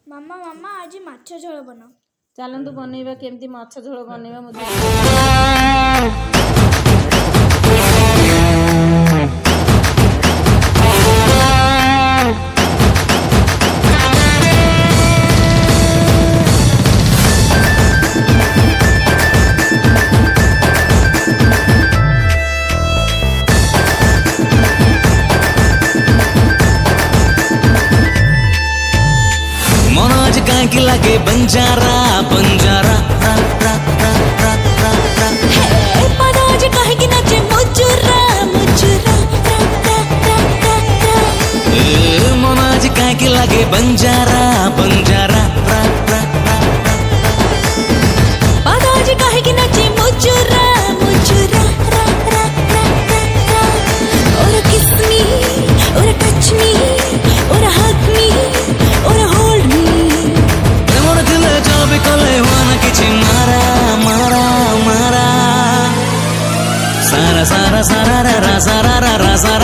ମାମା ମାମା ଆଜି ମାଛ ଝୋଳ ବନାଅ। ଚାଲନ୍ତୁ ବନେଇବା କେମିତି ମାଛ ଝୋଳ ବନେଇବା ମୁଁ की लगे बंजारा बंजारा रा रा रा रा रा रा हे पनाज काहे की नाचे मुजुरा मुजुरा रा रा रा रा रा ए मनाज काहे की लगे बंजारा बंजारा रा रा रा रा पनाज काहे की नाचे मुजुरा मुजुरा रा रा रा रा और किस मी और टच मी और हग मी और होल्ड मी मारा मारा मारा सारा सारा सारा रा सारा रा सारा